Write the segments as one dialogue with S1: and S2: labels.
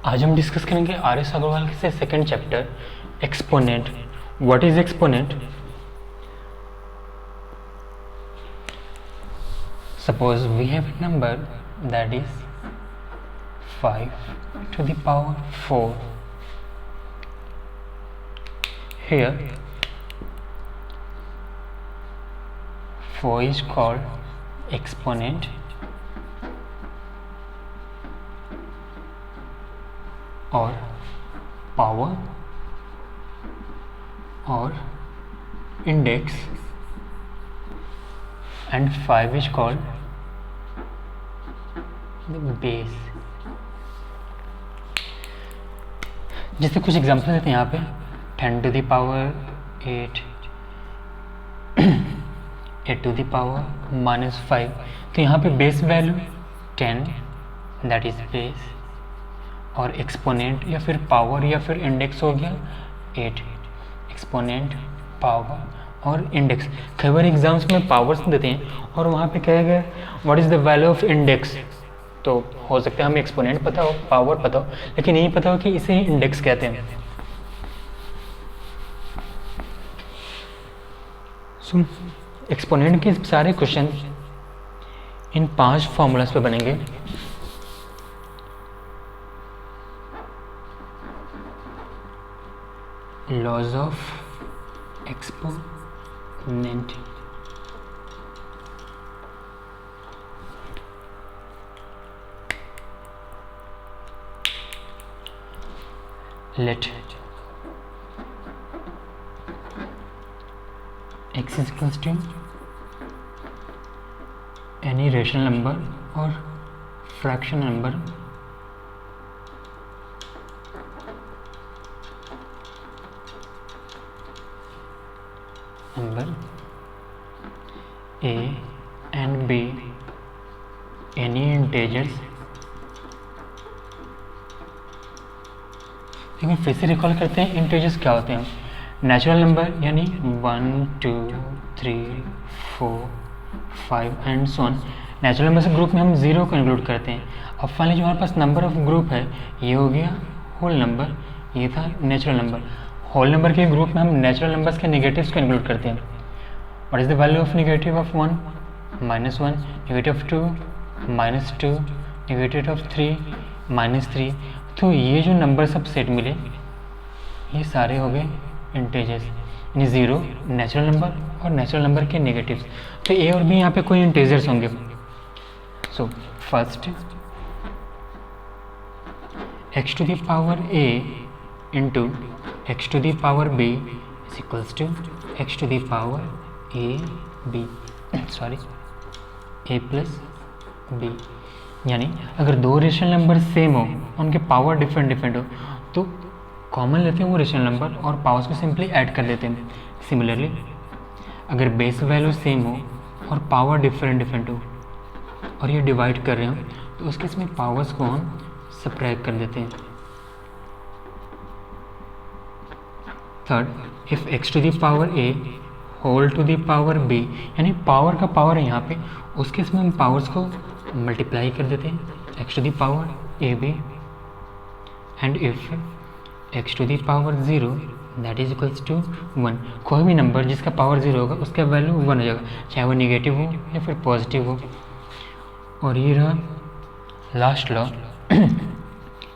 S1: आज हम डिस्कस करेंगे आर एस अग्रवाल से second chapter exponent. What is exponent? Suppose we have a number that is 5 to the power 4. Here 4 is called exponent और power और index, and 5 is called base. जैसे कुछ example देते हैं यहाँ पे 10 to the power 8, 8 to the power -5। तो यहाँ पे base value 10 that is base, और एक्सपोनेंट या फिर पावर या फिर इंडेक्स हो गया 8। एक्सपोनेंट, पावर और इंडेक्स। कई बार एग्जाम्स में पावर्स देते हैं और वहाँ पे कहेगा गया what is the value of index. तो हो सकता है हमें एक्सपोनेंट पता हो, पावर पता हो, लेकिन यही पता हो कि इसे इंडेक्स कहते हैं। सुन, एक्सपोनेंट के सारे क्वेश्चन इन 5 फॉर्मूलाज पे बनेंगे। Laws of exponent, let x is equals to any rational number or fraction number a and b, any integers। लेकिन फिर से रिकॉल करते हैं इंटीजर्स क्या होते हैं। नेचुरल नंबर यानी 1 2 3 4 5 and so on. Natural number से ग्रुप में हम 0 को इंक्लूड करते हैं। अब फाइनली जो हमारे पास नंबर ऑफ ग्रुप है ये हो गया होल नंबर, ये था नेचुरल नंबर। होल नंबर के ग्रुप में हम नेचुरल नंबर्स के नेगेटिव्स को इंक्लूड करते हैं। What is the value of negative of 1? -1, negative of 2 -2, negative of 3 -3। तो ये जो नंबर सब सेट मिले ये सारे हो गए इंटीजर्स, यानी 0 नेचुरल नंबर और नेचुरल नंबर के नेगेटिव्स। तो ए और बी यहाँ पे कोई इंटीजर्स होंगे। So first x to the power a into x to the power b is equals to x to the power a b, sorry a plus b। यानी अगर दो रेशनल नंबर सेम हो, उनके power different हो, तो common लेते हैं वो रेशनल नंबर और पावर्स को सिंपली ऐड कर देते हैं। सिमिलरली अगर बेस वैल्यू सेम हो और पावर डिफरेंट हो और ये डिवाइड कर रहे हो, तो उसके इसमें पावर्स को हम सब्ट्रैक्ट कर देते हैं। Third, if x to the power a whole to the power b, यानी पावर का पावर है यहाँ पे, उसके इसमें हम पावर्स को मल्टीप्लाई कर देते हैं x to the power ab, and if x to the power 0 that is equals to 1। कोई भी नंबर जिसका पावर 0 होगा उसका वैल्यू 1 हो जाएगा, चाहे वो नेगेटिव हो या फिर पॉजिटिव हो। और ये रहा last law,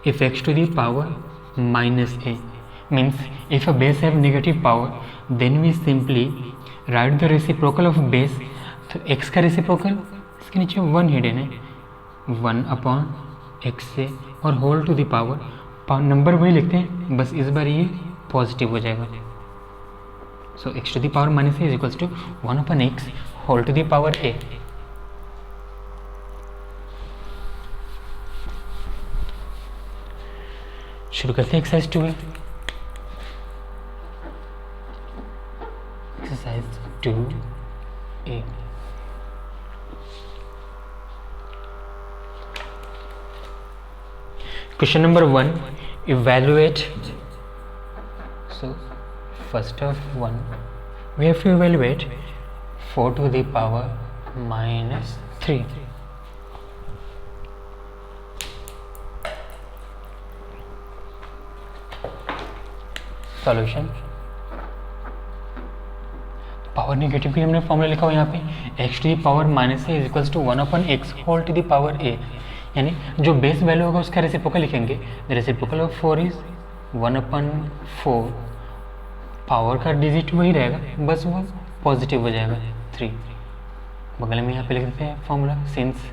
S1: if x to the power -a means if a base have negative power then we simply write the reciprocal of base। तो x का रेसिप्रोकल इसके नीचे 1 हिडन है, 1 अपॉन x से, और whole to the power number वही लिखते हैं, बस इस बार ये पॉजिटिव हो जाएगा। So x to the power -a is equals to 1 upon x whole to the power a। शुरू करते हैं एक्सरसाइज 2 में। Exercise 2A। Question number 1, evaluate। So first of one we have to evaluate 4 to the power -3। Solution power negative के लिए हमने formula लिखा हुआ यहाँ पे X to the power minus A is equals to 1 upon x whole to the power A, यानी जो base value होगा उसका रेसिप्रोकल लिखेंगे। The reciprocal of 4 is 1 upon 4, power का डिजिट वही रहेगा, बस वो पॉजिटिव हो जाएगा 3। बगल में यहाँ पे लिख देते हैं formula, since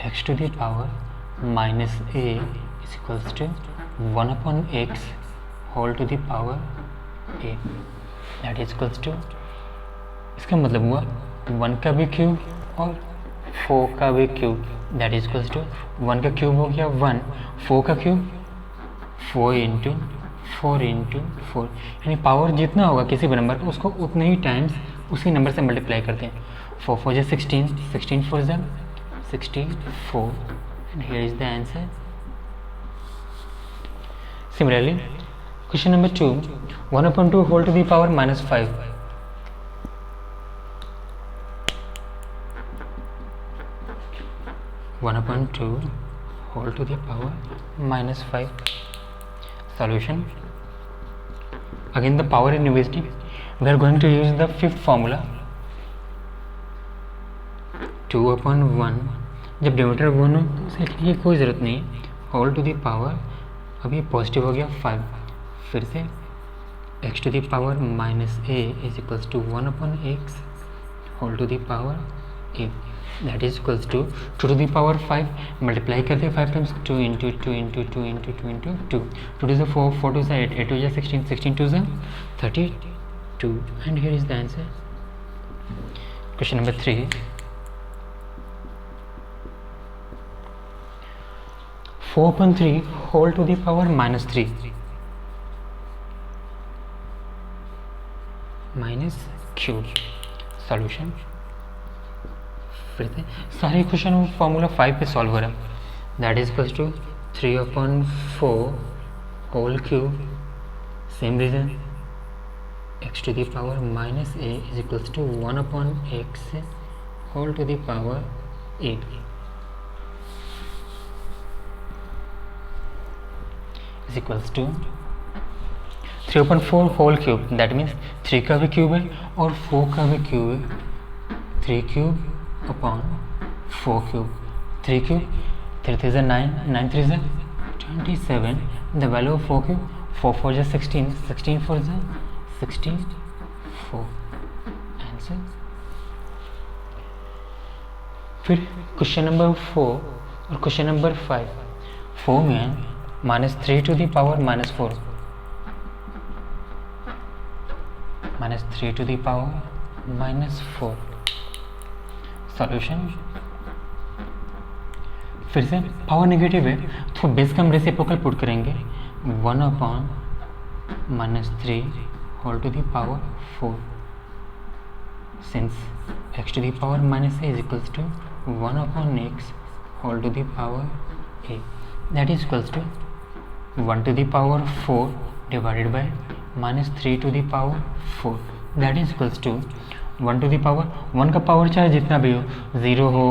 S1: x to the power minus A is equals to 1 upon x whole to the power a, that is equals to, इसका मतलब हुआ 1 का भी क्यूब और 4 का भी cube, that is equals to 1 का क्यूब हो गया 1, 4 का क्यूब 4 इंटू 4 इंटू 4, यानी पावर जितना होगा किसी भी नंबर का उसको उतने ही टाइम्स उसी नंबर से मल्टीप्लाई करते हैं। 4 4 जा 16, 16 4 जा 64, and here is the answer. Similarly question number 2, 1 upon 2 whole to the power minus 5, 1 upon 2 whole to the power minus 5. Solution. Again the power university. We are going to use the fifth formula. 2 upon 1. जब denominator 1 हो तो उसे लिखने की कोई ज़रूरत नहीं है, होल टू द पावर, अब ये पॉजिटिव हो गया 5, फिर से x to the power minus A is equals to 1 upon x whole to the power a, that is equals to 2 to the power 5, multiply करते हैं 5 times, 2 into 2 into 2 into 2 into 2, 2 to 4, 4 to 8, 8 to 16, 16 to 32, and here is the answer. Question number 3, 4 upon 3 whole to the power minus 3 minus cube. Solution फिर से सारे question formula 5 पे solve हो रहा है, that is equals to 3 upon 4 whole cube, same reason, x to the power minus a is equals to 1 upon x whole to the power a is equals to 3 upon 4 whole cube, that means 3 का भी cube है और 4 का भी cube है, 3 cube upon 4 cube, 3 cube 3 3 9, 9 3 27, the value of 4 cube, 4 4 जा 16, 16 4 जा 64, answer. फिर क्वेश्चन नंबर 4 और क्वेश्चन नंबर 5, 4 में minus 3 to the power minus 4, minus 3 to the power minus 4, solution फिर से पावर नेगेटिव है तो बेस का हम रेसिप्रोकल पुट करेंगे, 1 upon minus 3 whole to the power 4, since x to the power minus a is equals to 1 upon x whole to the power a, that is equals to 1 to the power 4 divided by minus 3 to the power 4, that is equals to 1 to the power, 1 का power चाहे जितना भी हो, 0 हो,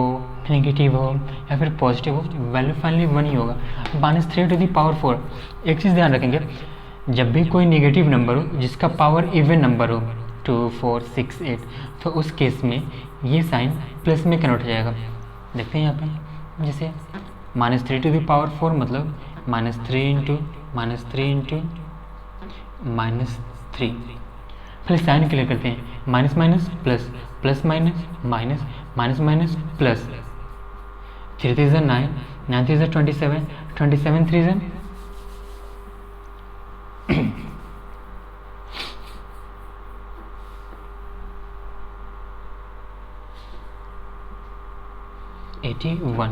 S1: negative हो या फिर positive हो, वैल्यू फाइनली 1 ही होगा, माइनस 3 टू द पावर 4। एक चीज़ ध्यान रखेंगे, जब भी कोई नेगेटिव नंबर हो जिसका पावर इवन नंबर हो 2 4 6 8, तो उस केस में ये साइन प्लस में कन्वर्ट हो जाएगा। देखते हैं यहाँ पे, जैसे माइनस 3 टू द पावर 4 मतलब minus 3 into minus 3 into minus 3, फिर साइन क्लियर करते हैं, minus minus plus, plus minus minus, minus minus plus, 3 3 9, 9 3 27, 27 3 81।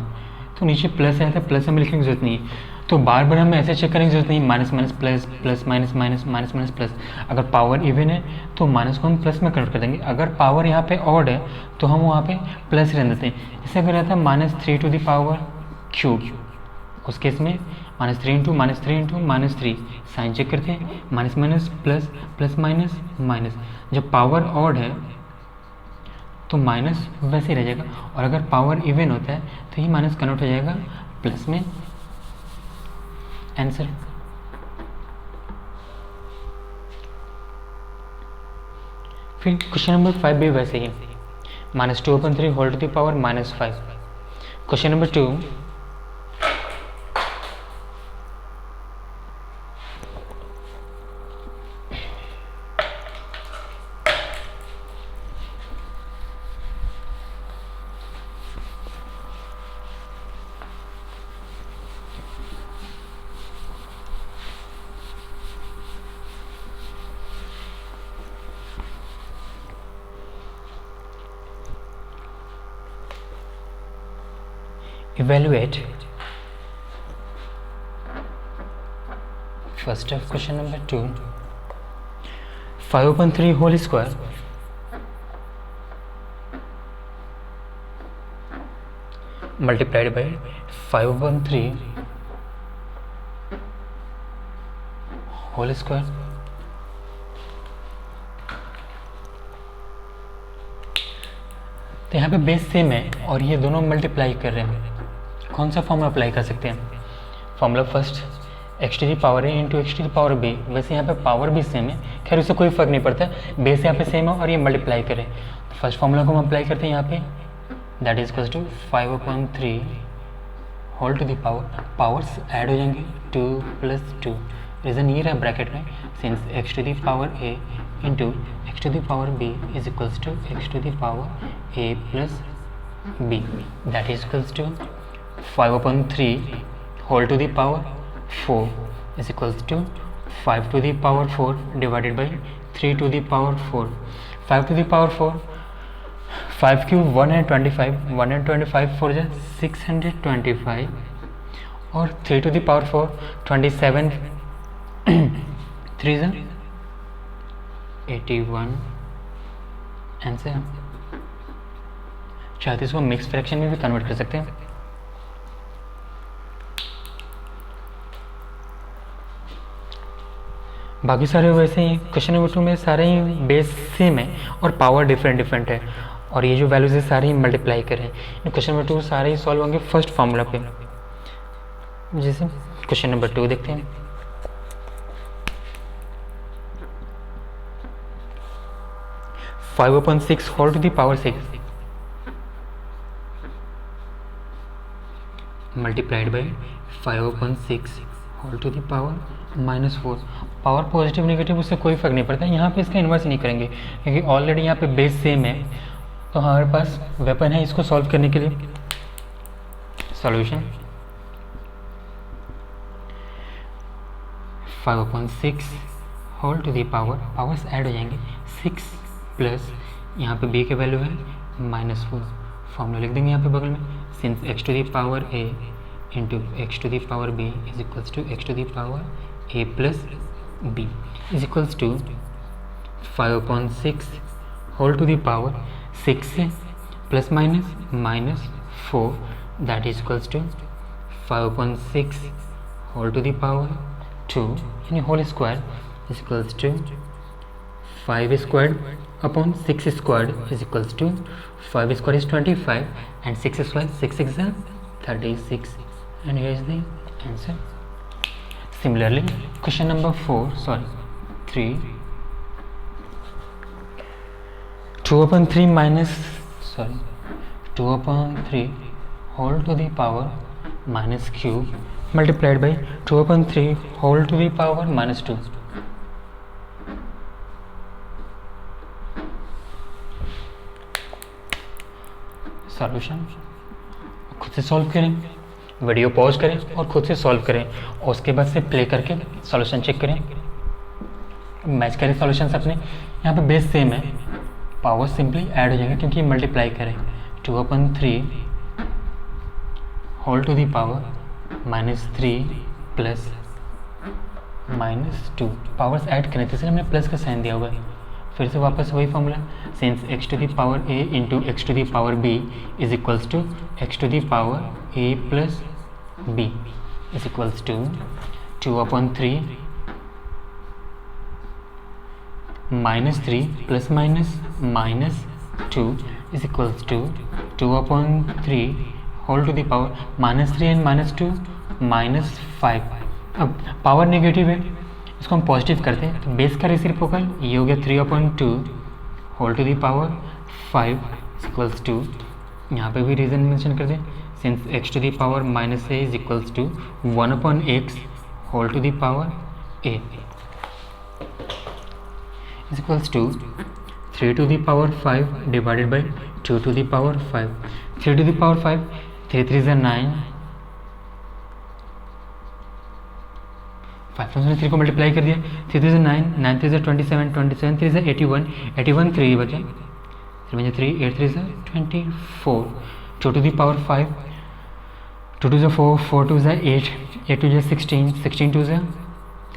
S1: तो नीचे प्लस आया था, प्लस हमें लिखने की जरूरत नहीं है, तो बार बार हमें ऐसे चेक करने की जरूरत नहीं, minus minus plus, plus minus minus, minus minus plus. अगर पावर इवन है तो माइनस को हम प्लस में कन्वर्ट कर देंगे, अगर पावर यहाँ पे ऑड है तो हम वहाँ पे प्लस रहने देते हैं। जैसे अगर रहता है minus 3 to the power cube, उस केस में minus 3 into minus 3, sign check करते हैं, minus minus plus, plus minus minus. जब पावर ऑड है तो माइनस वैसे ही रह जाएगा, और अगर पावर इवन होता है तो ये माइनस कन्वर्ट हो जाएगा प्लस में, आंसर। फिर क्वेश्चन नंबर 5 भी वैसे ही, -2/3 whole to the power -5। Question number 2, evaluate first of question number 2, 5/3 whole square multiplied by 5/3 whole square तो यहाँ पे बेस सेम है और ये दोनों मल्टीप्लाई कर रहे हैं। कौन सा फॉर्मूला अप्लाई कर सकते हैं? Formula first x to the power a into x to the power b। वैसे यहाँ पे पावर भी सेम है, खैर उससे कोई फर्क नहीं पड़ता, बेस यहाँ पे सेम है और ये मल्टीप्लाई करें। तो फर्स्ट फॉर्मूला को हम अप्लाई करते हैं यहाँ पे, that is equals to 5/3 whole to the power, powers add हो जाएंगे 2 + 2। रीज़न ये रहा ब्रैकेट में, since x to the power a into x to the power b is equals to x to the power a plus b, that is equals to 5/3 whole to the power 4 is equals to 5 to the power 4 divided by 3 to the power 4। 5 to the power 4, 5 cube 125, 125 4 जा 625 और 3 to the power 4 27 3 जा 81 answer. चाहते इसको mix fraction में भी convert कर सकते हैं। बाकी सारे वैसे ही, क्वेश्चन नंबर 2 में सारे ही बेस सेम है और पावर डिफरेंट है और ये जो वैल्यूज है सारे ही मल्टीप्लाई करें। क्वेश्चन नंबर 2 सारे ही सॉल्व होंगे फर्स्ट फार्मूला पे। जैसे क्वेश्चन नंबर 2 देखते हैं, (5/6 whole to the power 6 multiplied by 5/6 whole to the power -4। Power positive negative उससे कोई फर्क नहीं पड़ता, यहाँ पे इसका इन्वर्स नहीं करेंगे क्योंकि ऑलरेडी यहाँ पे बेस सेम है, तो हमारे पास वेपन है इसको सॉल्व करने के लिए। Solution 5/6 whole to the power, powers add हो जाएंगे 6 प्लस यहाँ पे b के वैल्यू है -4। फॉर्मूला लिख देंगे यहाँ पे बगल में, since x to the power a into x to the power b is equals to x to the power a plus b is equals to 5/6 whole to the power 6 से plus minus -4, that is equals to 5/6 whole to the power 2 यानी whole square is equals to 5 squared upon 6 squared is equals to 5 square is 25 and 6 square 6 6 36 and here is the answer. Similarly, question number 3, 2/3 whole to the power minus cube multiplied by 2/3 whole to the power -2। Solution खुद से solve करें, video pause करें और खुद से solve करें और उसके बाद से प्ले करके सॉल्यूशन चेक करें, मैच करें सॉल्यूशंस अपने। यहाँ पे बेस सेम है, पावर सिंपली ऐड हो जाएगा क्योंकि मल्टीप्लाई करें 2/3 whole to the power -3 plus -2, powers add करें तो इसलिए हमने प्लस का साइन दिया हुआ है। फिर से वापस वही formula, since x to the power a into x to the power b is equals to x to the power a plus b is equals to 2/3 -3 plus -2 is equals to 2/3 whole to the power -3 and -2 -5। अब power negative है, इसको हम positive करते हैं तो base का reciprocal ये हो गया 3/2 whole to the power 5 equals to, यहाँ पे भी रीज़न मेंशन कर दें, since x to the power minus A is equals to 1/x whole to the power a is equals to 3 to the power 5 divided by 2 to the power 5. 3 to the power 5, 3 3 is 9, 5 से 3 को multiply कर दिया, 3 3 is 9, 9 3 is 27, 27 3 is 81, 81 3 बचे, 3 बचे 3, 8 3 is 24, 2 to the power 5, 2 2 is 4, 4 2 is 8, 8 2 is 16, 16 2 is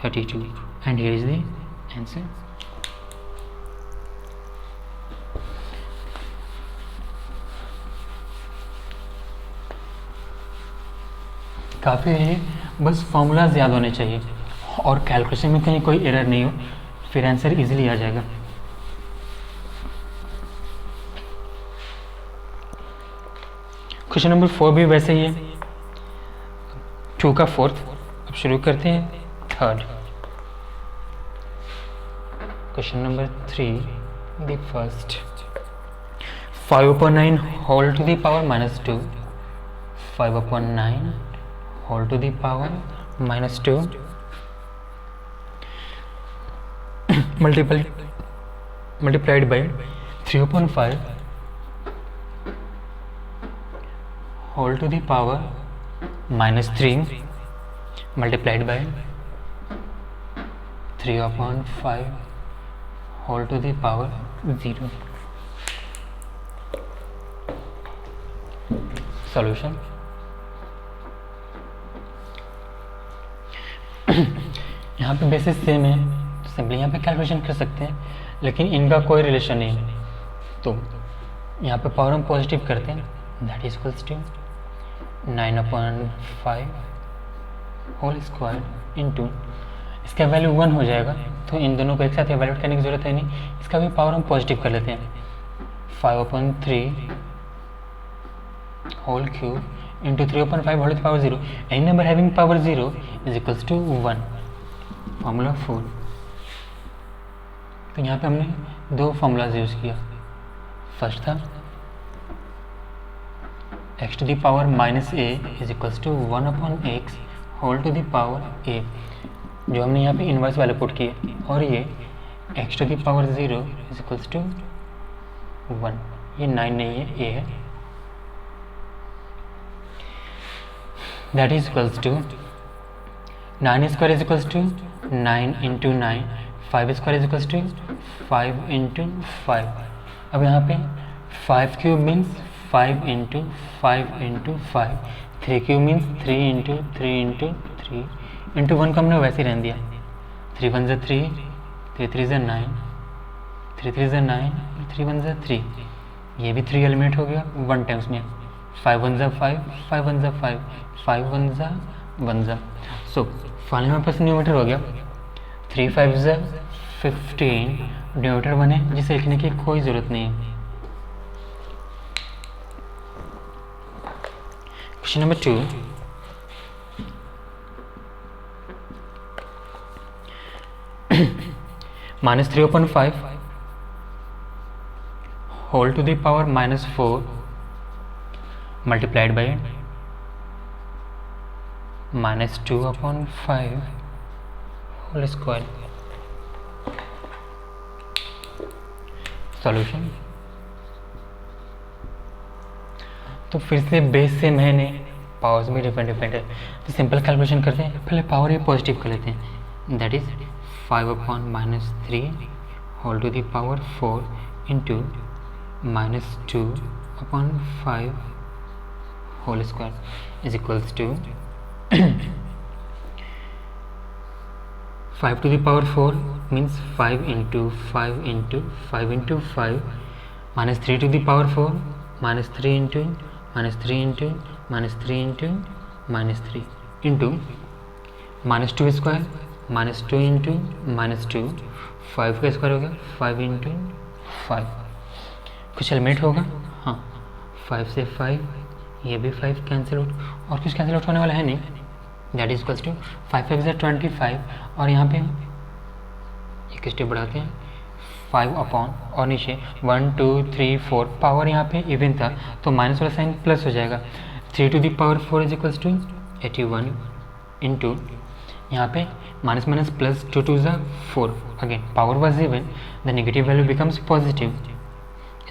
S1: 32, and here is the answer. काफ़ी है, बस formulas याद होने चाहिए और कैलकुलेशन में कहीं कोई एरर नहीं हो, फिर आंसर इजीली आ जाएगा। क्वेश्चन नंबर 4 भी वैसे ही है, 2 का 4th। अब शुरू करते हैं 3rd। Question number 3 the first, 5/9 whole to the power minus 2, 5/9 whole to the power minus 2 multiplied by 3/5 whole to the power minus 3 multiplied by 3/5 whole to the power 0. Solution. यहाँ पे बेसिस सेम है, तो simply यहाँ पे calculation कर सकते हैं, लेकिन इनका कोई रिलेशन नहीं है, तो यहाँ पे पावर हम पॉजिटिव करते हैं, that is equals to 9/5 whole square into, इसका वैल्यू 1 हो जाएगा, तो इन दोनों को एक साथ इवैल्यूएट करने की जरूरत है नहीं, इसका भी पावर हम पॉजिटिव कर लेते हैं, 5/3 whole cube into 3/5 whole power 0, any number having power 0 is equals to 1, formula 4। तो यहाँ पे हमने दो फॉर्मूलाज यूज़ किया, फर्स्ट था x to the power minus A is equals to 1/x whole to the power a, जो हमने यहाँ पे इन्वर्स वाले पुट किए, और ये x to the power 0 is equals to 1, ये 9 नहीं है, a है, that is equals to 9 square is equals to 9 into 9, 5 square is equals to 5 into 5। अब यहाँ पे 5 cube means 5 into 5 into 5, 3 cube means 3 into 3 into 3 into 1 को हमने वैसे ही रहने दिया, 3 1 3, 3 3 9, 3 3 9, 3 1 3, ये भी 3 एलिमिनेट हो गया 1 टाइम्स में, 5 1 5, 5 1 5, 5 1 1, सो फाइनल हमारे पास न्यूमरेटर हो गया 3 5 15, डिनोमिनेटर 1 है, जिसे लिखने की कोई ज़रूरत नहीं है। Question number 2, -3/5 whole to the power -4 multiplied by -2/5 whole square. Solution. तो फिर से बेस से मैंने पावर्स भी डिफरेंट है, तो सिंपल कैलकुलेशन करते हैं, पहले पावर ये पॉजिटिव कर लेते हैं, that is 5/3 whole to the power 4 into -2/5 whole square is equals to 5 to the power 4 means 5 into 5 into 5 into 5, minus 3 to the power 4 minus 3 into minus 3 into minus 3 into minus 3 into minus 2 square minus 2 into minus 2, 5 का square हो गया 5 into 5, कुछ element होगा, हाँ 5 से 5, ये भी 5 cancel out, और कुछ कैंसिल आउट होने वाला है नहीं, दैट इज इक्वल्स टू 5 5 25, और यहाँ पे एक स्टेप बढ़ाते हैं 5 अपॉन और नीचे 1 2 3 4 पावर यहाँ पे इवन था तो माइनस वाला साइन प्लस हो जाएगा 3 to the power 4 is equals to 81 into यहाँ पे माइनस माइनस प्लस 2 टू ज़ा 4 again power was even the negative value becomes positive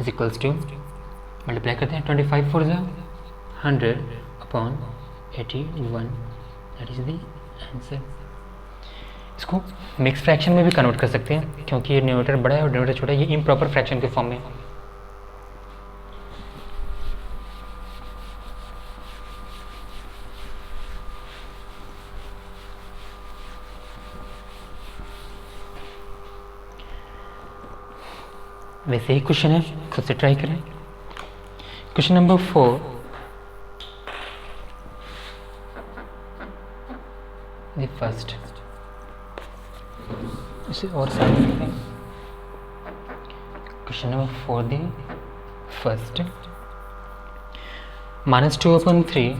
S1: is equals to multiply करते हैं 25 4 ज़ा 100 upon 81 that is the answer. इसको मिक्स फ्रैक्शन में भी कन्वर्ट कर सकते हैं क्योंकि ये न्यूमरेटर बड़ा है और डिनोमिनेटर छोटा है, ये इम्प्रॉपर फ्रैक्शन के फॉर्म में। वैसे ही क्वेश्चन है, खुद से ट्राई करें। क्वेश्चन नंबर 4, द फर्स्ट, इसे और साइड करते हैं। Question number 4 the first, -2/3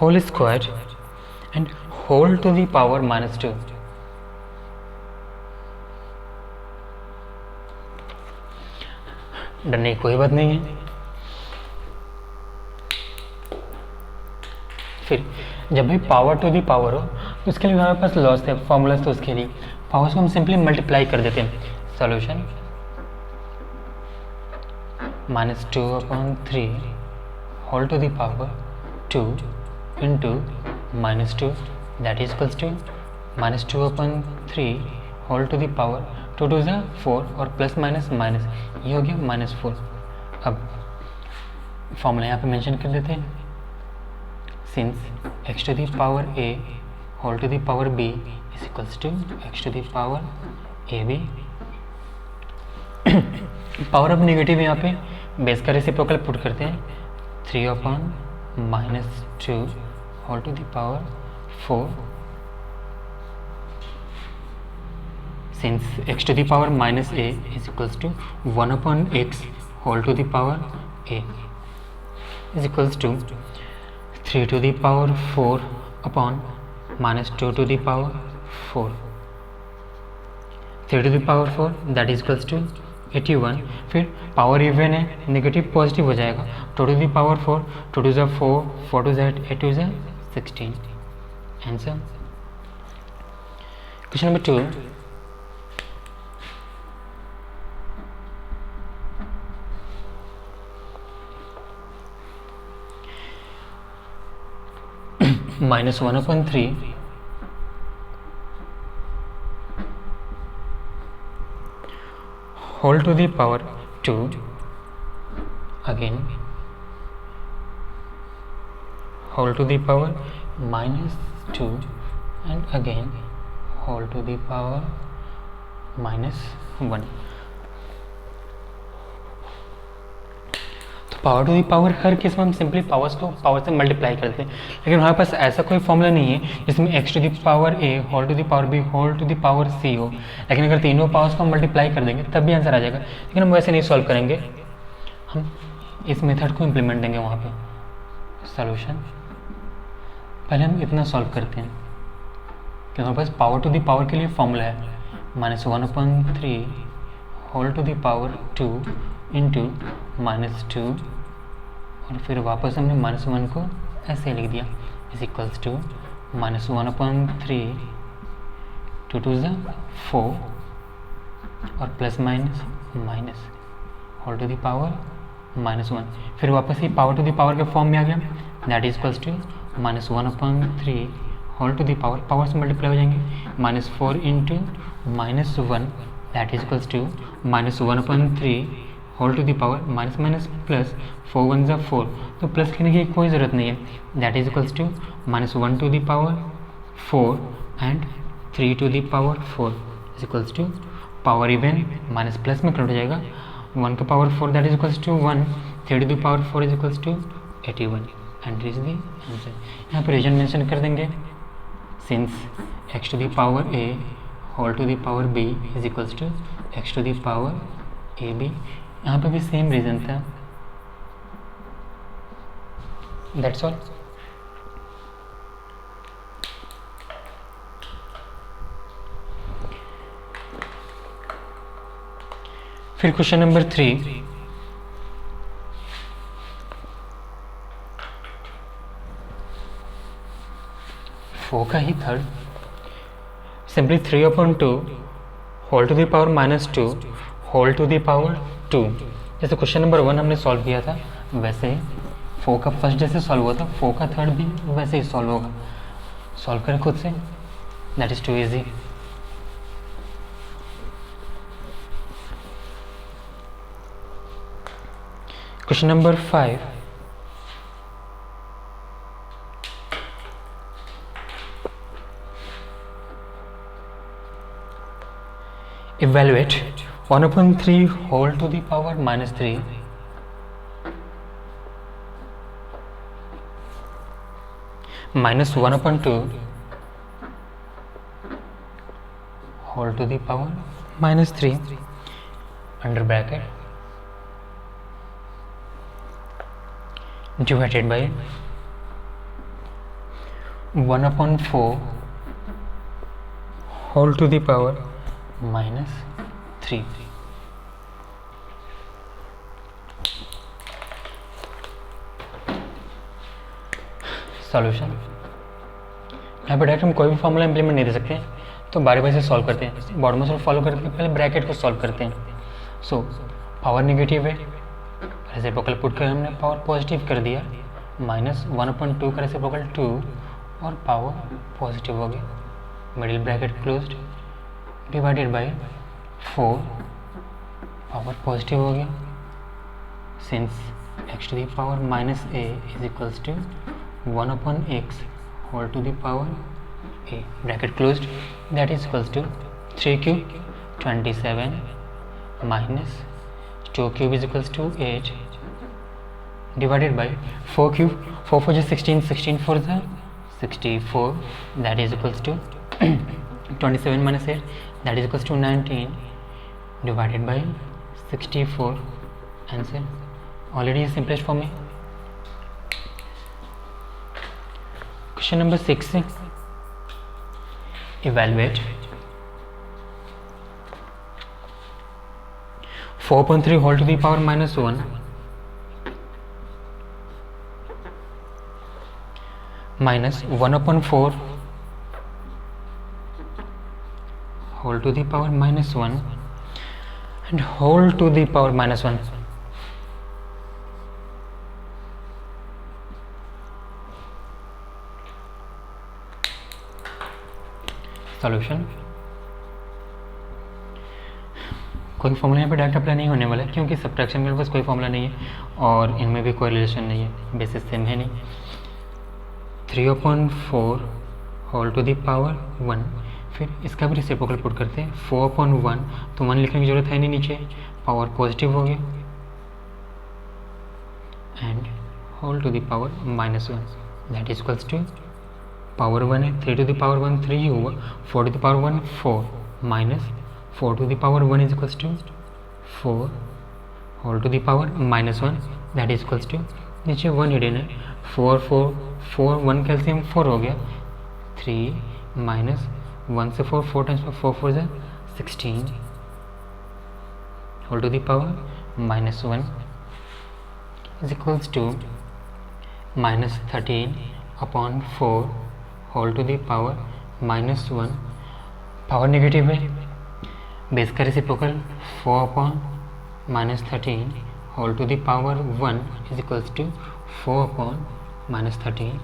S1: whole square and whole to the power -2। डरने की कोई बात नहीं है। फिर जब भी पावर टू दी पावर हो तो उसके लिए हमारे पास लॉस है, फॉर्मूलाज तो उसके लिए पावर्स को हम सिंपली मल्टीप्लाई कर देते हैं। Solution -2/3 whole to the power 2 into -2 that is equals to -2/3 whole to the power 2 टू ज़ा 4 और प्लस माइनस माइनस ये हो गया -4। अब फॉर्मूला यहाँ पे मेंशन कर देते हैं। Since x to the power a whole to the power b is equals to x to the power ab। Power अब नेगेटिव यहाँ पे बेस का रेसिप्रोकल पुट करते हैं 3/-2 whole to the power 4 since x to the power minus a is equals to 1/x whole to the power a is equals to 3 to the power 4 upon -2 to the power 4, 3 to the power 4 that is equals to 81। फिर power even है, negative positive हो जाएगा, 2 to the power 4, 2 to the 4, 4 to the 8 to the 16। Answer. Question number 2, -1/3 whole to the power 2 again whole to the power -2 and again whole to the power -1। Power to the power हर case में हम simply powers को power से multiply करते हैं, लेकिन हमारे पास ऐसा कोई फॉर्मूला नहीं है जिसमें x to the power a whole to the power b whole to the power c हो। लेकिन अगर तीनों पावर्स को हम मल्टीप्लाई कर देंगे तब भी आंसर आ जाएगा, लेकिन हम वैसे नहीं सॉल्व करेंगे, हम इस मेथड को इम्प्लीमेंट देंगे वहाँ पे। सॉल्यूशन पहले हम इतना सॉल्व करते हैं कि हमारे पास पावर टू दी पावर के लिए फॉर्मूला है -1/3 whole to the power 2 into -2 और फिर वापस हमने -1 को ऐसे लिख दिया इज इक्वल्स टू -1/3 2 टू ज़ा 4 और plus minus minus whole to the power -1। फिर वापस ही पावर टू दी पावर के फॉर्म में आ गया that is equals to -1/3 whole to the power, power से मल्टीप्लाई हो जाएंगे -4 into -1 that is equals to -1/3 whole to the power minus minus plus 4 1 ज़ा 4, तो प्लस लिखने की कोई ज़रूरत नहीं है that is equals to -1 to the power 4 and 3 to the power 4 is equals to power even minus plus में convert हो जाएगा 1 का power 4 that is equals to 1, 3 to the power 4 is equals to 81 and is the answer. यहाँ पर reason mention कर देंगे since x to the power a whole to the power b is equals to x to the power ab। यहाँ पे भी same reason था, that's all. फिर question number 3, four का ही third, simply 3/2 whole to the power -2 whole to the power 2। जैसे question number 1 हमने solve किया था वैसे ही 4 का फर्स्ट जैसे सॉल्व हुआ था 4 का थर्ड भी वैसे ही सॉल्व होगा। सॉल्व करें खुद से, that is too easy. Question number 5, evaluate 1/3 whole to the power -3 minus 1/2 whole to the power -3 under bracket divided by 1/4 whole to the power -3। Solution, यहाँ पर डायरेक्ट हम कोई भी फॉर्मूला इंप्लीमेंट नहीं दे सकते, तो बारी बारी से सॉल्व करते हैं। बॉर्ड में से फॉलो करके पहले ब्रैकेट को सॉल्व करते हैं। सो पावर नेगेटिव है, रेसिप्रोकल पुट कर हमने पावर पॉजिटिव कर दिया, -1/2 का रेसिप्रोकल 2 और पावर पॉजिटिव हो गया, middle bracket closed divided by 4, power positive हो गया, since x to the power -a is equals to 1/x whole to the power a, bracket closed, that is equals to 3 cube 27 minus 2 cube is equals to 8 divided by 4 cube, 4 4 is 16, 16 4 is 64, that is equals to 27 minus 8, that is equals to 19 divided by 64, answer already is simplest for me। Question number 6, evaluate 4/3 whole to the power -1 minus 1/4 whole to the power -1 and whole to the power -1। Solution, कोई formula यहाँ पे direct apply नहीं होने वाला है क्योंकि subtraction के पास कोई फॉर्मूला नहीं है और इनमें भी कोई रिलेशन नहीं है, बेसिस सेम है नहीं। 3/4 होल टू द पावर 1, फिर इसका भी रेसिप्रोकल पुट करते हैं 4/1, तो 1 लिखने की जरूरत है नहीं, नीचे पावर पॉजिटिव हो गया and whole to the power -1, that is equals to power 1 है, 3 to the power 1 3 ही हुआ, 4 to the power 1 4 माइनस 4 to the power 1 is equals to 4 whole to the power -1, that is equals to, नीचे 1 hidden है, 4 4 4 1 calcium 4 हो गया, 3 minus 1 से 4 4 times 4 4 is 16 whole to the power -1 is equals to -13/4 whole to the power -1, power negative है, base का reciprocal 4/-13 whole to the power 1 is equals to 4/-13,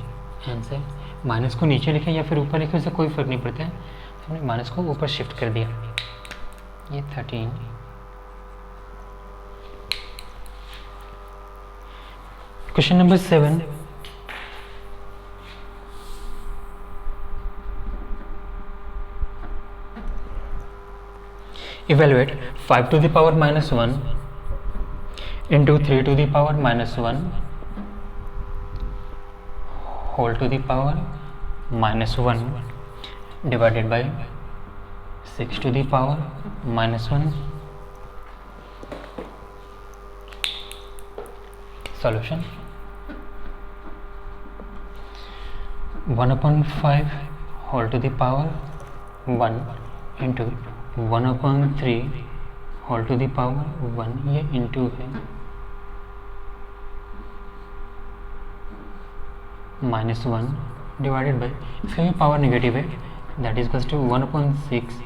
S1: answer. Minus को नीचे लिखें या फिर ऊपर लिखें उससे कोई फर्क नहीं पड़ता है, हमने माइनस को ऊपर शिफ्ट कर दिया, ये 13। Question number 7, evaluate 5 to the power -1 into 3 to the power -1 whole to the power -1 divided by 6 to the power -1। solution, 1/5 whole to the power 1 into 1/3 whole to the power 1, ये into है -1 divided by, इसका भी power negative है, that is equals to 1/6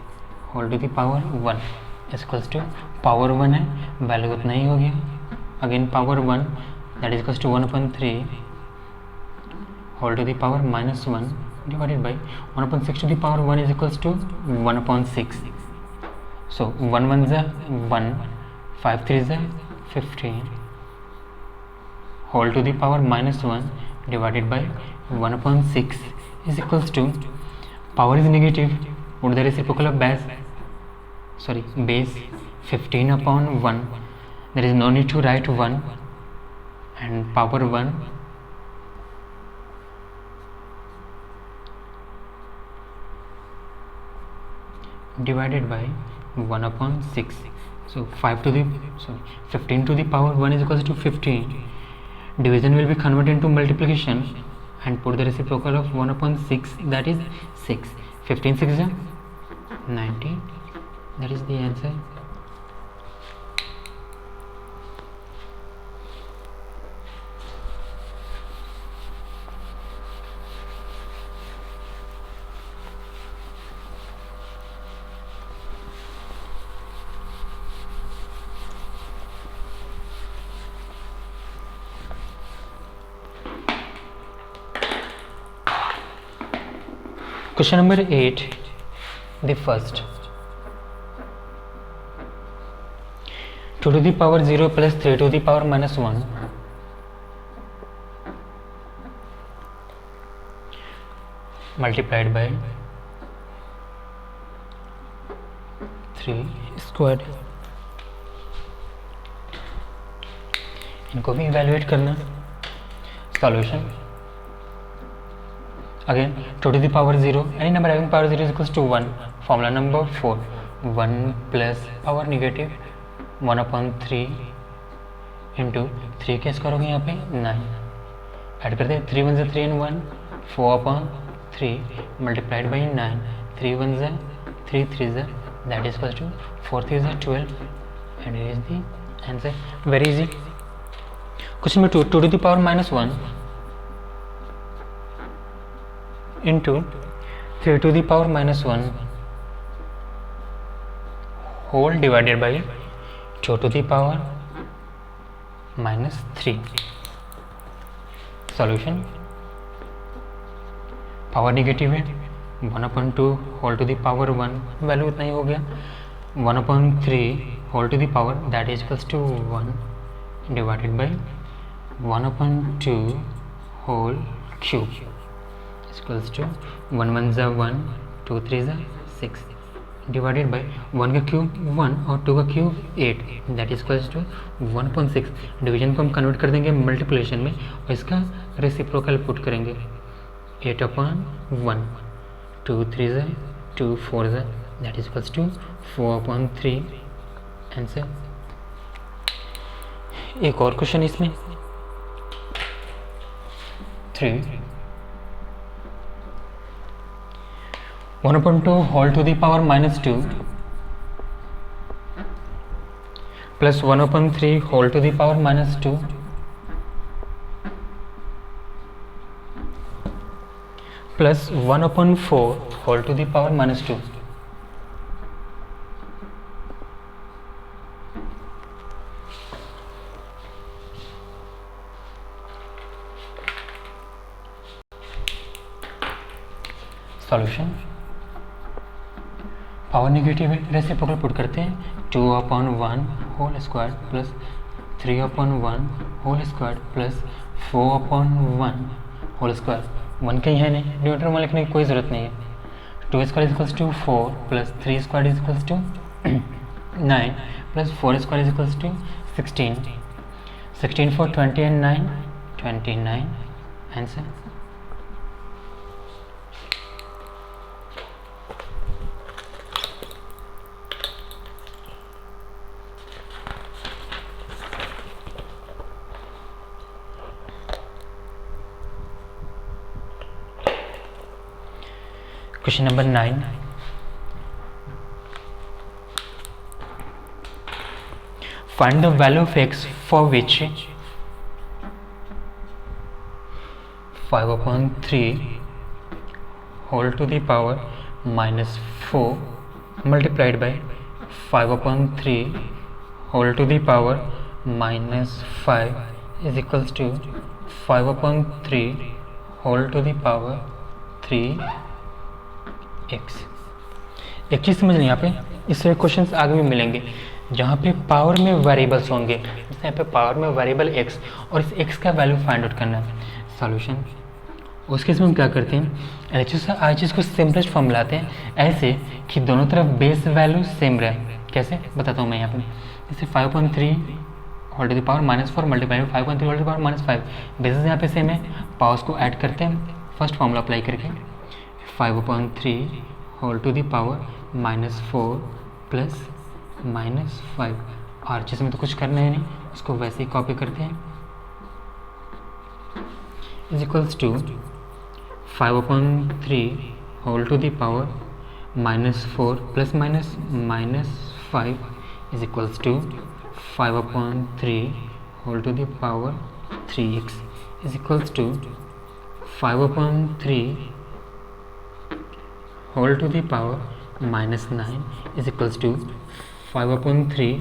S1: whole to the power 1 equals to power 1 है, value उतना ही हो गया, again power 1 that is equals to 1/3 whole to the power -1 divided by 1/6 to the power 1 is equals to 1/6. So 1 1 is 1, 5 3 is 15 whole to the power -1 divided by 1/6 is equals to, power is negative, put the reciprocal of base 15/1, there is no need to write 1, and power 1 divided by 1/6. So 15 to the power 1 is equals to 15. Division will be converted into multiplication and put the reciprocal of 1/6, that is 6. 15 6 is 90. That is the answer. Question number 8, the first. 2 to the power 0 plus 3 to the power -1 multiplied by 3 squared. इनको भी evaluate करना. Solution again 2 to the power 0, any number having power 0 is equals to 1. Formula number 4, 1 plus power negative 1/3 into 3 के square हो गया यहाँ पे 9. Add करते हैं 3 1 3 and 1, 4/3 multiplied by 9. 3 1 3 3 that is equals to 4 3 12, and it is the answer. Very easy. Question number 2, 2 to the power -1 into 3 to the power -1 whole divided by 2 to the power -3. Solution, power negative है, 1/2 whole to the power 1, value उतना ही हो गया, 1/3 whole to the power that is equals to 1 divided by 1/2 whole cube equals to 1 1 ज़ा 1, 2 3 ज़ा 6 divided by 1 का cube 1 और 2 का cube 8, that is equals to 1/6. Division को हम कन्वर्ट कर देंगे मल्टीप्लिकेशन में और इसका रेसिप्रोकल पुट करेंगे. 8/1, 2 3 ज़ा 2, 4 ज़ा that is equals to 4/3. Answer. एक और क्वेश्चन इसमें 3, 1/2 whole to the power -2 plus 1/3 whole to the power -2 plus 1/4 whole to the power -2. Solution, power negative है, रेसिप्रोकल पुट करते हैं. 2/1 whole square plus 3/1 whole square plus 4/1 whole square. 1 कहीं है नहीं, numerator में लिखने की कोई ज़रूरत नहीं है. 2 square is equals to 4 plus 3 square is equals to 9 plus 4 square is equals to 16. 16 for 20 and 9, 29. Answer. Question number 9. find the value of x for which 5/3 whole to the power minus 4 multiplied by 5/3 whole to the power minus 5 is equals to 5/3 whole to the power 3x। एक चीज़ समझ लें, यहाँ पे इससे questions आगे भी मिलेंगे जहाँ पे पावर में वेरिएबल्स होंगे, जैसे यहाँ पे पावर में वेरिएबल x और इस x का वैल्यू फाइंड आउट करना है। सॉल्यूशन उसके इसमें हम क्या करते हैं, एलएचएस से आरएचएस को सिंपलेस्ट फॉर्म लाते हैं ऐसे कि दोनों तरफ बेस वैल्यू सेम रहे। कैसे बताता हूँ मैं यहाँ पे, जैसे 5/3 whole to the power minus 4 multiply 5/3 whole to the power minus 5, basis यहाँ पे सेम है, पावर्स को ऐड करते हैं फर्स्ट फॉर्मूला अप्लाई करके 5/3 whole to the power minus 4 plus minus 5, और जिसमें तो कुछ करना है नहीं, उसको वैसे ही कॉपी करते हैं, is equals to 5/3 whole to the power minus 4 plus minus minus 5 is equals to 5/3 whole to the power 3x is equals to 5/3 whole to the power minus 9 is equals to 5/3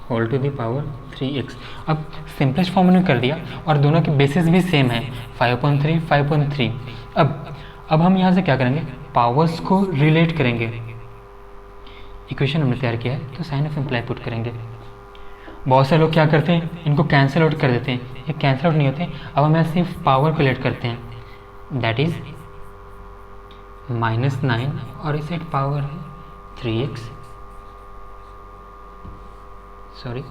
S1: whole to the power 3x। अब simplest form में कर दिया और दोनों के basis भी same है 5/3 5/3। अब हम यहाँ से क्या करेंगे, पावर्स को रिलेट करेंगे। इक्वेशन हमने तैयार किया है तो साइन ऑफ इम्प्लाई पुट करेंगे। बहुत से लोग क्या करते हैं, इनको कैंसिल आउट कर देते हैं, ये कैंसिल आउट नहीं होते। अब हम यहाँ सिर्फ पावर को रिलेट करते हैं, दैट इज -9 और इस साइड पावर है 3x, सॉरी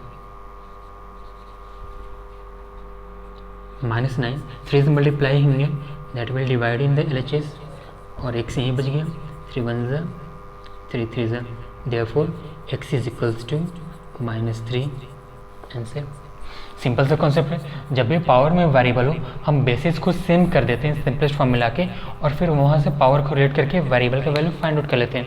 S1: -9 3 से मल्टीप्लाई होंगे, that will divide in the LHS और x यहीं बच गया, 3 1 ज़ा 3 3 ज़ा, therefore x is equals to -3। Answer simple सा कॉन्सेप्ट है, जब भी पावर में वेरिएबल हो हम बेसिस को सेम कर देते हैं सिंपलेस्ट फॉर्म मिला के, और फिर वहाँ से पावर को रिलेट करके वेरिएबल का वैल्यू फाइंड आउट कर लेते हैं।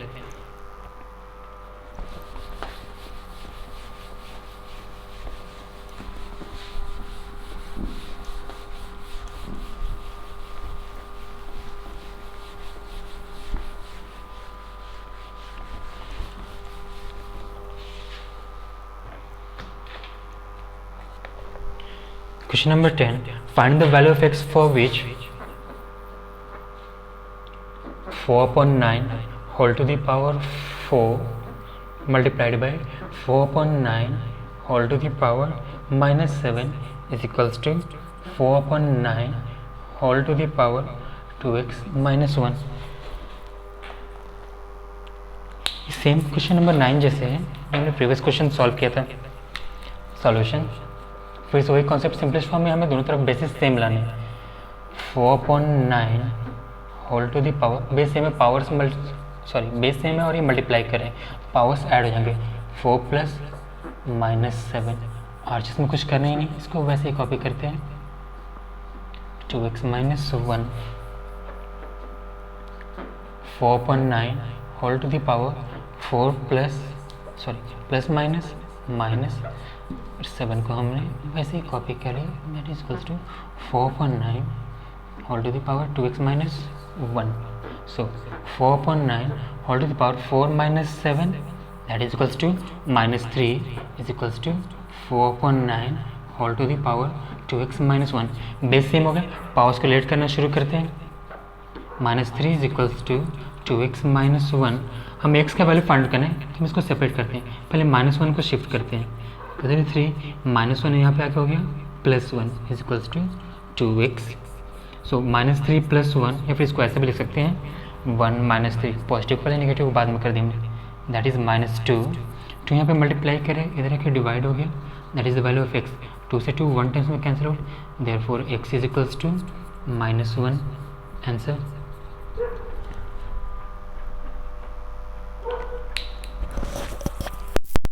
S1: Question number 10. Find the value of x for which 4/9 whole to the power 4 multiplied by 4/9 whole to the power minus 7 is equals to 4/9 whole to the power 2x minus 1। Same question number 9 जैसे है, हमने previous question solve किया था। Solution फिर से वही concept simplest form में हमें दोनों तरफ बेसिस सेम लाने। 4/9 whole to the power, base same है, पावर्स बेस सेम है और ये मल्टीप्लाई करें, पावर्स ऐड हो जाएंगे 4 प्लस -7, और जिसमें कुछ करना ही नहीं, इसको वैसे ही कॉपी करते हैं 2x minus 1 4/9 whole to the power 4 plus minus 7 को हमने वैसे ही कॉपी करें, that is equals to 4/9 whole to the power 2x minus 1। So 4/9 whole to the power 4 minus 7 that is equals to -3 is equals to 4/9 whole to the power 2x minus 1। Base same हो गया, powers को late करना शुरू करते हैं। -3 is equals to 2x minus 1। हम x का value find करना है, हम इसको सेपरेट करते हैं, पहले -1 को शिफ्ट करते हैं, 3 -1 यहाँ पे आके हो गया +1 इज इक्वल्स टू 2x। सो -3 + 1, या फिर इसको ऐसे भी लिख सकते हैं 1 - 3, पॉजिटिव पहले नेगेटिव को बाद में कर देंगे, दैट इज -2। 2 यहाँ पे मल्टीप्लाई करें, इधर आके डिवाइड हो गया, that is the value of x। 2 से 2 1 टाइम्स में cancel out, therefore x is equals to -1। Answer